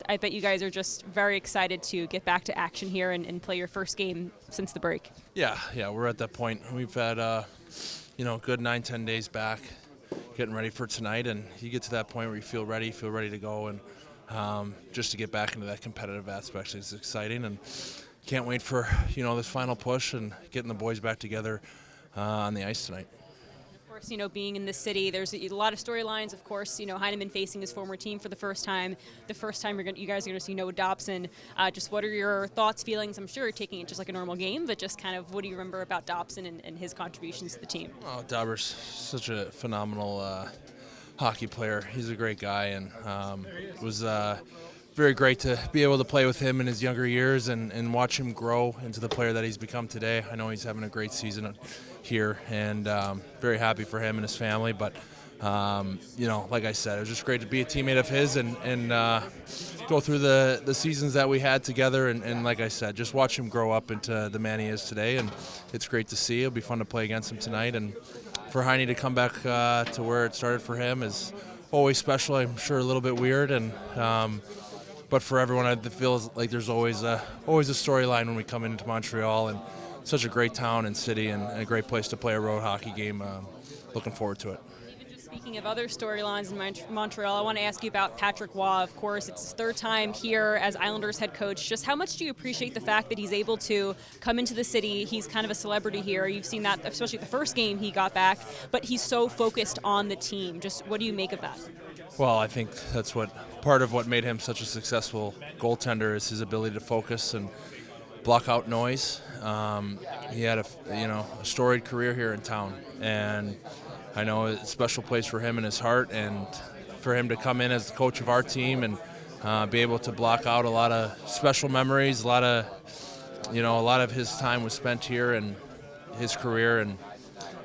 I bet you guys are just very excited to get back to action here and play your first game since the break. Yeah, we're at that point. We've had, a good 9-10 days back, getting ready for tonight, and you get to that point where you feel ready to go, and just to get back into that competitive aspect is exciting, and can't wait for this final push and getting the boys back together on the ice tonight. Of course, being in this city, there's a lot of storylines. Of course, Heineman facing his former team for the first time. The first time you guys are going to see Noah Dobson. Just what are your thoughts, feelings? I'm sure you're taking it just like a normal game, but just kind of what do you remember about Dobson and his contributions to the team? Oh, Dauber's such a phenomenal hockey player. He's a great guy, and it was very great to be able to play with him in his younger years and watch him grow into the player that he's become today. I know he's having a great season here, and very happy for him and his family. But, like I said, it was just great to be a teammate of his and go through the seasons that we had together. And like I said, just watch him grow up into the man he is today. And it's great to see. It'll be fun to play against him tonight. And for Heine to come back to where it started for him is always special. I'm sure a little bit weird. But for everyone, it feels like there's always a storyline when we come into Montreal, and such a great town and city and a great place to play a road hockey game. Looking forward to it. Even just speaking of other storylines in Montreal, I want to ask you about Patrick Waugh. Of course, it's his third time here as Islanders head coach. Just how much do you appreciate the fact that he's able to come into the city? He's kind of a celebrity here. You've seen that, especially the first game he got back, but he's so focused on the team. Just what do you make of that? Well, I think that's part of what made him such a successful goaltender is his ability to focus and block out noise. He had a storied career here in town, and I know it's a special place for him in his heart, and for him to come in as the coach of our team and be able to block out a lot of special memories. A lot of his time was spent here and his career, and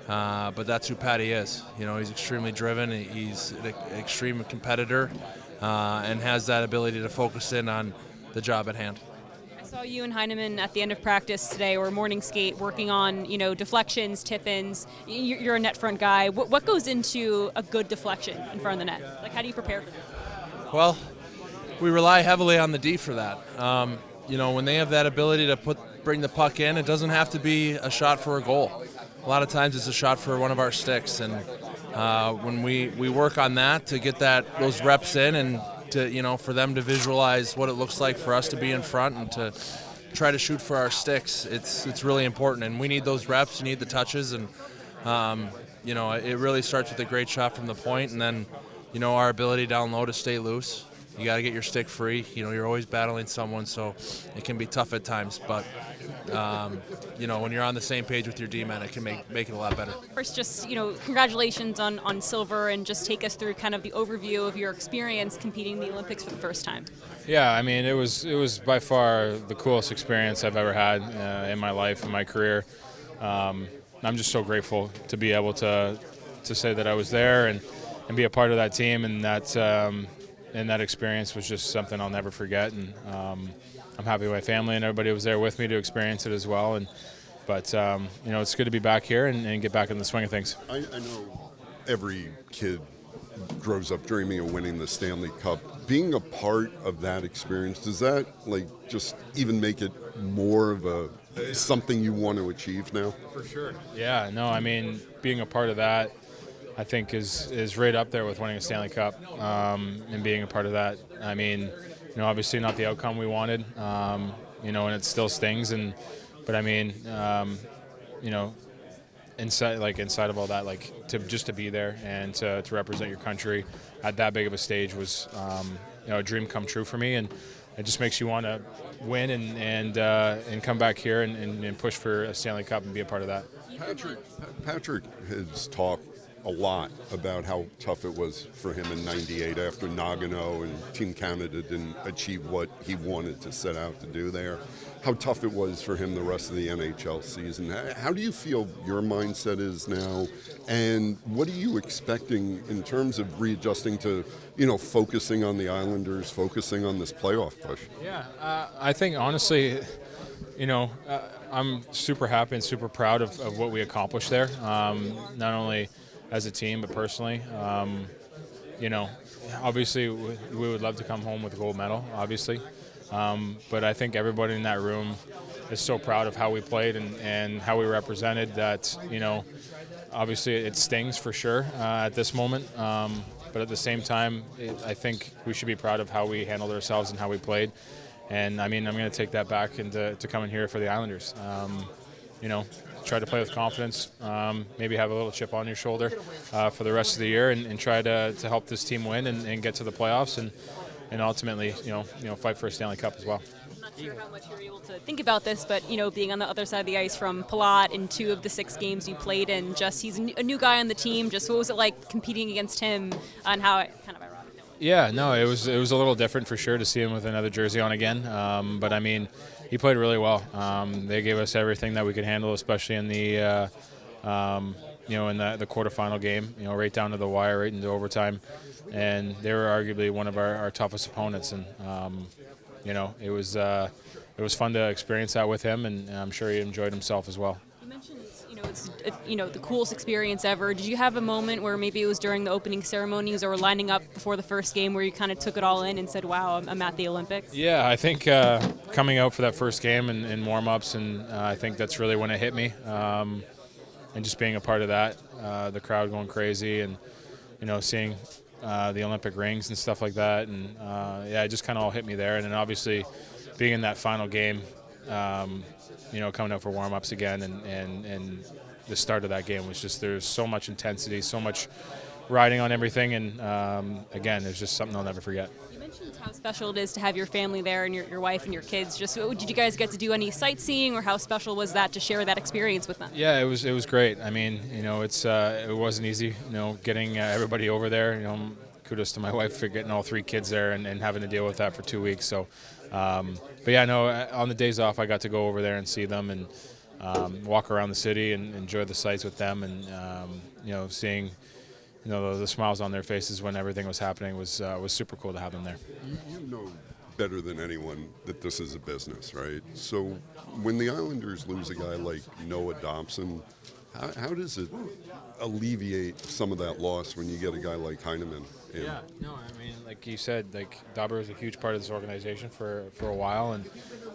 but that's who Patty is. He's extremely driven. He's an extreme competitor and has that ability to focus in on the job at hand. I saw you and Heineman at the end of practice today, or morning skate, working on deflections, tip-ins. You're a net front guy. What goes into a good deflection in front of the net? Like, how do you prepare for that? Well, we rely heavily on the D for that. When they have that ability to bring the puck in, it doesn't have to be a shot for a goal. A lot of times it's a shot for one of our sticks, and when we work on that to get those reps in and to for them to visualize what it looks like for us to be in front and to try to shoot for our sticks, it's really important, and we need those reps. You need the touches, and it really starts with a great shot from the point, and then our ability down low to stay loose. You got to get your stick free. You're always battling someone, so it can be tough at times. But when you're on the same page with your D-man, it can make it a lot better. First, just congratulations on silver, and just take us through kind of the overview of your experience competing in the Olympics for the first time. Yeah, I mean, it was by far the coolest experience I've ever had in my life, in my career. I'm just so grateful to be able to say that I was there and be a part of that team, and that experience was just something I'll never forget. And I'm happy my family and everybody was there with me to experience it as well. But it's good to be back here and get back in the swing of things. I know every kid grows up dreaming of winning the Stanley Cup. Being a part of that experience, does that just even make it more of something you want to achieve now? For sure. Yeah, no, I mean, being a part of that, I think is right up there with winning a Stanley Cup and being a part of that. I mean, obviously not the outcome we wanted, and it still stings. But I mean, inside of all that, to be there and to represent your country at that big of a stage was, a dream come true for me, and it just makes you want to win and come back here and push for a Stanley Cup and be a part of that. Patrick has talked a lot about how tough it was for him in '98 after Nagano and Team Canada didn't achieve what he wanted to set out to do there. How tough it was for him the rest of the NHL season. How do you feel your mindset is now, and what are you expecting in terms of readjusting to, focusing on the Islanders, focusing on this playoff push? Yeah, I think honestly, I'm super happy and super proud of what we accomplished there. Not only as a team, but personally, you know, obviously we would love to come home with a gold medal, obviously. But I think everybody in that room is so proud of how we played and how we represented that, you know, obviously it stings for sure at this moment. But at the same time, I think we should be proud of how we handled ourselves and how we played. And I mean, I'm going to take that back into coming here for the Islanders. You know, try to play with confidence, maybe have a little chip on your shoulder for the rest of the year, and try to help this team win and get to the playoffs, and ultimately, you know, fight for a Stanley Cup as well. I'm not sure how much you were able to think about this, but being on the other side of the ice from Palat in 2 of the 6 games you played in, just he's a new guy on the team. Just what was it like competing against him, and how it kind of ironic? Yeah, no, it was a little different for sure to see him with another jersey on again. But I mean, he played really well. They gave us everything that we could handle, especially in the in the quarterfinal game. You know, right down to the wire, right into overtime, and they were arguably one of our toughest opponents. And it was fun to experience that with him, and I'm sure he enjoyed himself as well. You mentioned, it's the coolest experience ever. Did you have a moment where maybe it was during the opening ceremonies or lining up before the first game where you kind of took it all in and said, "Wow, I'm at the Olympics"? Yeah, I think coming out for that first game and warm-ups, and I think that's really when it hit me. And just being a part of that, the crowd going crazy, and seeing the Olympic rings and stuff like that, and it just kind of all hit me there. And then obviously being in that final game, coming out for warm-ups again, and the start of that game was just, there's so much intensity, so much riding on everything, and again, there's just something I'll never forget. You mentioned how special it is to have your family there and your wife and your kids. Just did you guys get to do any sightseeing, or how special was that to share that experience with them? Yeah, it was great. I mean, it wasn't easy, getting everybody over there. Kudos to my wife for getting all 3 kids there and having to deal with that for 2 weeks. So, but yeah, no, on the days off, I got to go over there and see them and walk around the city and enjoy the sights with them, and seeing the smiles on their faces when everything was happening was super cool to have them there. You know better than anyone that this is a business, right? So when the Islanders lose a guy like Noah Dobson, how does it alleviate some of that loss when you get a guy like Heineman in? Yeah, no, I mean, like you said, like Dauber is a huge part of this organization for a while, and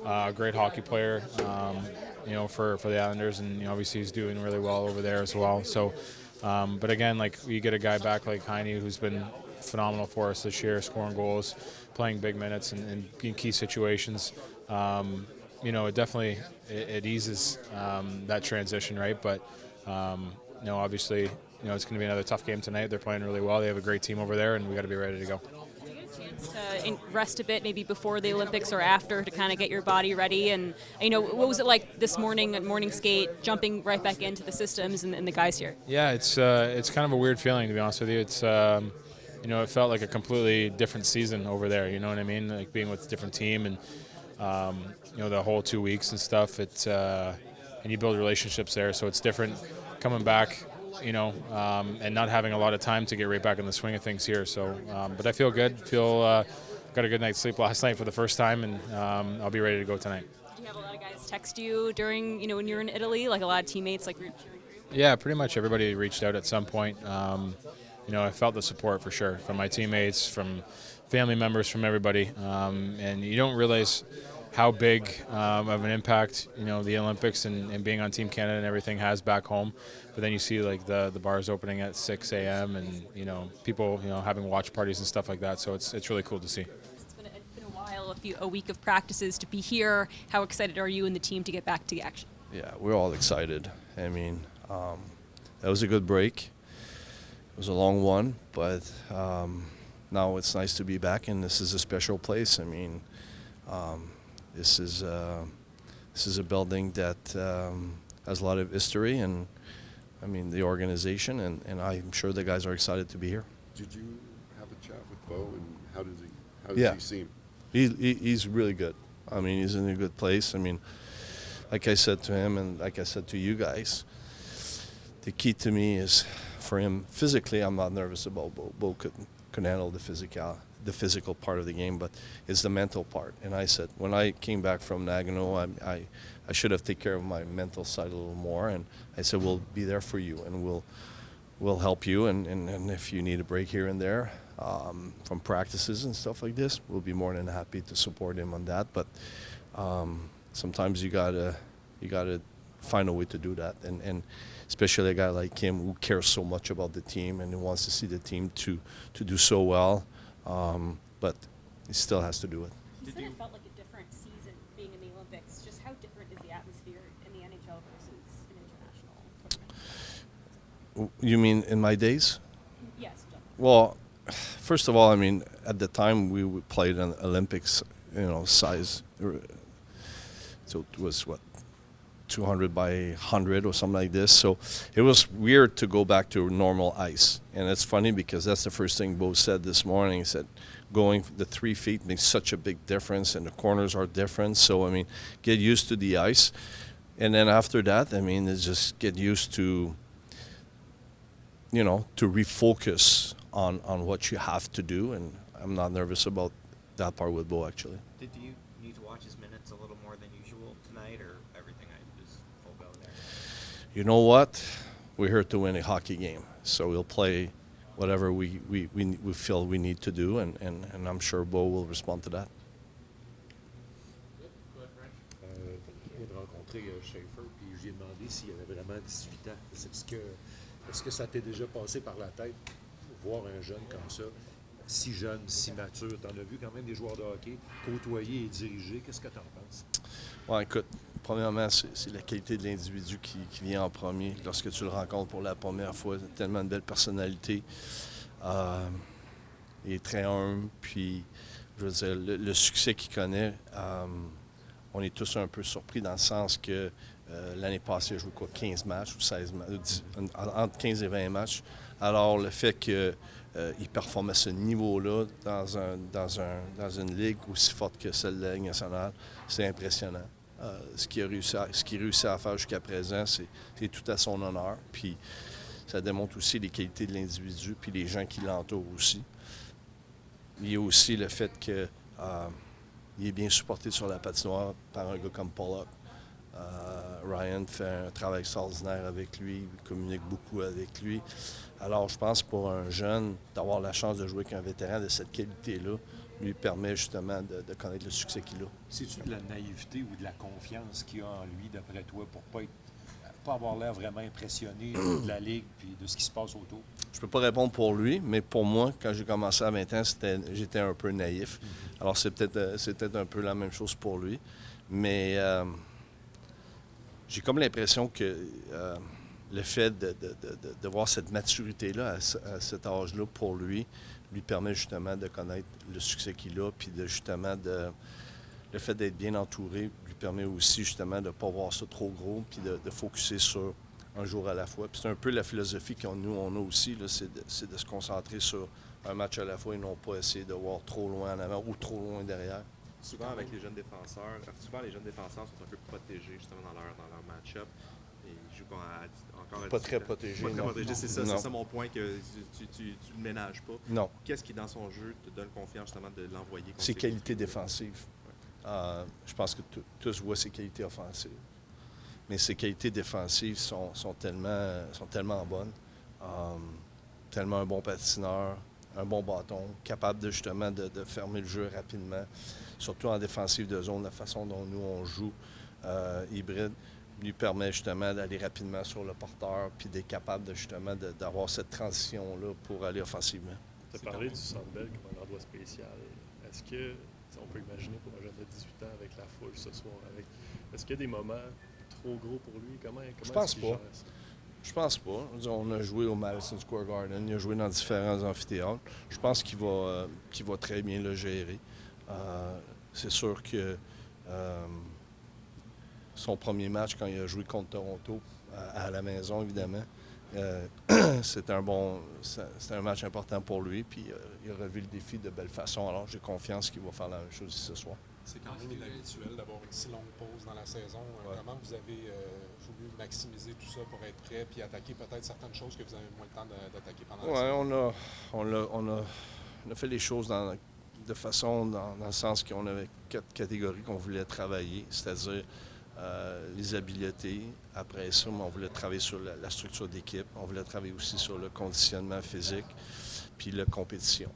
a great hockey player, for the Islanders, and obviously he's doing really well over there as well. So, but again, like you get a guy back like Heine, who's been phenomenal for us this year, scoring goals, playing big minutes, and in key situations. It definitely it eases that transition, right? But obviously, it's going to be another tough game tonight. They're playing really well. They have a great team over there, and we got to be ready to go. Did you get a chance to rest a bit, maybe before the Olympics or after, to kind of get your body ready? And what was it like this morning at morning skate, jumping right back into the systems and the guys here? Yeah, it's kind of a weird feeling, to be honest with you. It's it felt like a completely different season over there. You know what I mean? Like being with a different team, and the whole 2 weeks and stuff. It's and you build relationships there, so it's different coming back, and not having a lot of time to get right back in the swing of things here. So, but I feel good. Got a good night's sleep last night for the first time, and I'll be ready to go tonight. Did you have a lot of guys text you during, when you were in Italy? Like a lot of teammates, like cheering for you? Yeah, pretty much everybody reached out at some point. I felt the support for sure from my teammates, from family members, from everybody, and you don't realize how big of an impact the Olympics and being on Team Canada and everything has back home. But then you see like the bars opening at 6 a.m. and people having watch parties and stuff like that. So it's really cool to see. It's been a while, a week of practices to be here. How excited are you and the team to get back to action? Yeah, we're all excited. I mean, that was a good break. It was a long one, but now it's nice to be back, and this is a special place. I mean, this is a building that has a lot of history, and I mean the organization, and I'm sure the guys are excited to be here. Did you have a chat with Bo, and how does he seem? He's really good. I mean, he's in a good place. I mean, like I said to him, and like I said to you guys, the key to me is for him physically. I'm not nervous about Bo. Bo could handle the physical part of the game, but it's the mental part. And I said, when I came back from Nagano, I should have taken care of my mental side a little more. And I said, we'll be there for you, and we'll help you. And if you need a break here and there, from practices and stuff like this, we'll be more than happy to support him on that. But sometimes you gotta find a way to do that, and especially a guy like him who cares so much about the team and who wants to see the team to do so well. But he still has to do it. You said it felt like a different season being in the Olympics. Just how different is the atmosphere in the NHL versus an international tournament? You mean in my days? Yes. Well, first of all, I mean, at the time we played an Olympics, size. So it was, 200 by 100 or something like this. So it was weird to go back to normal ice. And it's funny because that's the first thing Bo said this morning. He said going the 3 feet makes such a big difference and the corners are different. So, I mean, get used to the ice. And then after that, I mean, it's just get used to, to refocus on what you have to do. And I'm not nervous about that part with Bo, actually. Did you need to watch his minutes a little more than usual tonight, or everything is full go there? You know what? We're here to win a hockey game, so we'll play whatever we feel we need to do, and I'm sure Bo will respond to that. Je viens de rencontrer Schaefer, puis je lui ai demandé s'il avait vraiment 18 ans. Est-ce que ça t'est déjà passé par la tête, voir un jeune comme ça, si jeune, si mature? Tu en as vu quand même des joueurs de hockey côtoyer et diriger. Qu'est-ce que tu en penses? Ouais, écoute, premièrement, c'est la qualité de l'individu qui vient en premier. Lorsque tu le rencontres pour la première fois, il a tellement de belle personnalité. Il est très humble, puis je veux dire, le succès qu'il connaît, on est tous un peu surpris dans le sens que l'année passée, il a joué 15 matchs ou 16 matchs, entre 15 et 20 matchs. Alors, le fait qu'il performe à ce niveau-là dans une ligue aussi forte que celle de la Ligue nationale, c'est impressionnant. Ce qu'il réussit à faire jusqu'à présent, c'est tout à son honneur. Puis ça démontre aussi les qualités de l'individu puis les gens qui l'entourent aussi. Il y a aussi le fait qu'il est bien supporté sur la patinoire par un gars comme Pollock. Ryan fait un travail extraordinaire avec lui, il communique beaucoup avec lui. Alors, je pense pour un jeune, d'avoir la chance de jouer avec un vétéran de cette qualité-là, lui permet justement de connaître le succès qu'il a. C'est-tu de la naïveté ou de la confiance qu'il a en lui, d'après toi, pour pas avoir l'air vraiment impressionné de la Ligue et de ce qui se passe autour? Je peux pas répondre pour lui, mais pour moi, quand j'ai commencé à 20 ans, j'étais un peu naïf. Alors, c'est peut-être un peu la même chose pour lui. Mais j'ai comme l'impression que le fait de voir cette maturité-là à cet âge-là pour lui permet justement de connaître le succès qu'il a, puis le fait d'être bien entouré lui permet aussi justement de ne pas voir ça trop gros, puis de focusser sur un jour à la fois. Puis c'est un peu la philosophie qu'on a aussi, là, c'est de se concentrer sur un match à la fois et non pas essayer de voir trop loin en avant ou trop loin derrière. Souvent, les jeunes défenseurs sont un peu protégés justement dans leur match-up. Et ils jouent encore à Pas très protégé. Pas très non. protégé, c'est ça mon point, que tu ne ménages pas. Non. Qu'est-ce qui, dans son jeu, te donne confiance justement de l'envoyer? Ses qualités défensives. Je pense que tous voient ses qualités offensives. Mais ses qualités défensives sont tellement bonnes. Tellement un bon patineur, un bon bâton, capable justement de fermer le jeu rapidement. Surtout en défensive de zone, la façon dont nous on joue hybride lui permet justement d'aller rapidement sur le porteur puis d'être capable justement d'avoir cette transition-là pour aller offensivement. Tu as parlé du Centre Bell comme un endroit spécial. Est-ce que, on peut imaginer pour un jeune de 18 ans avec la foule ce soir, est-ce qu'il y a des moments trop gros pour lui? Comment Je pense est-ce qu'il pas. gère ça? Je pense pas. On a joué au Madison Square Garden, il a joué dans différents amphithéâtres. Je pense qu'il va très bien le gérer. C'est sûr que son premier match, quand il a joué contre Toronto, à la maison, évidemment, c'était un match important pour lui. Puis il a relevé le défi de belle façon. Alors j'ai confiance qu'il va faire la même chose ici ce soir. C'est quand même inhabituel d'avoir une si longue pause dans la saison. Ouais. Comment vous avez voulu maximiser tout ça pour être prêt puis attaquer peut-être certaines choses que vous avez moins le temps d'attaquer pendant la saison? On a fait les choses de façon dans le sens qu'on avait 4 catégories qu'on voulait travailler, c'est-à-dire les habiletés. Après ça, on voulait travailler sur la structure d'équipe. On voulait travailler aussi sur le conditionnement physique puis la compétition.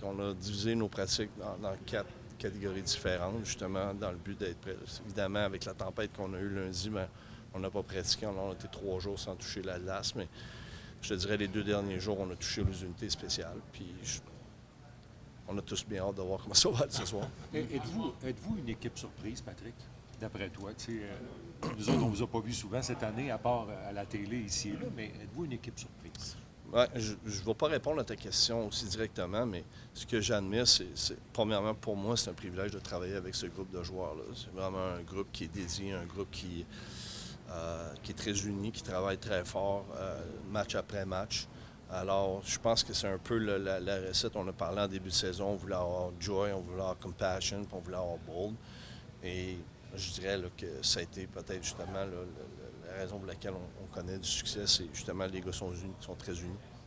On a divisé nos pratiques dans 4 catégories différentes, justement, dans le but d'être prêt. Évidemment, avec la tempête qu'on a eue lundi, ben, on n'a pas pratiqué. On a été 3 jours sans toucher la glace, mais je te dirais les 2 derniers jours, on a touché aux unités spéciales. Puis on a tous bien hâte de voir comment ça va être ce soir. Êtes-vous une équipe surprise, Patrick, d'après toi? Nous autres, on ne vous a pas vu souvent cette année, à part à la télé ici et là, mais êtes-vous une équipe surprise? Ouais, je ne vais pas répondre à ta question aussi directement, mais ce que j'admire, c'est premièrement, pour moi, c'est un privilège de travailler avec ce groupe de joueurs-là. C'est vraiment un groupe qui est dédié, un groupe qui est très uni, qui travaille très fort, match après match. Alors, je pense que c'est un peu la recette. On a parlé en début de saison, on voulait avoir joy, on voulait avoir compassion, puis on voulait avoir bold. Et je dirais là, que ça a été peut-être justement la raison pour laquelle on connaît du succès, c'est justement les gars sont unis, sont très unis.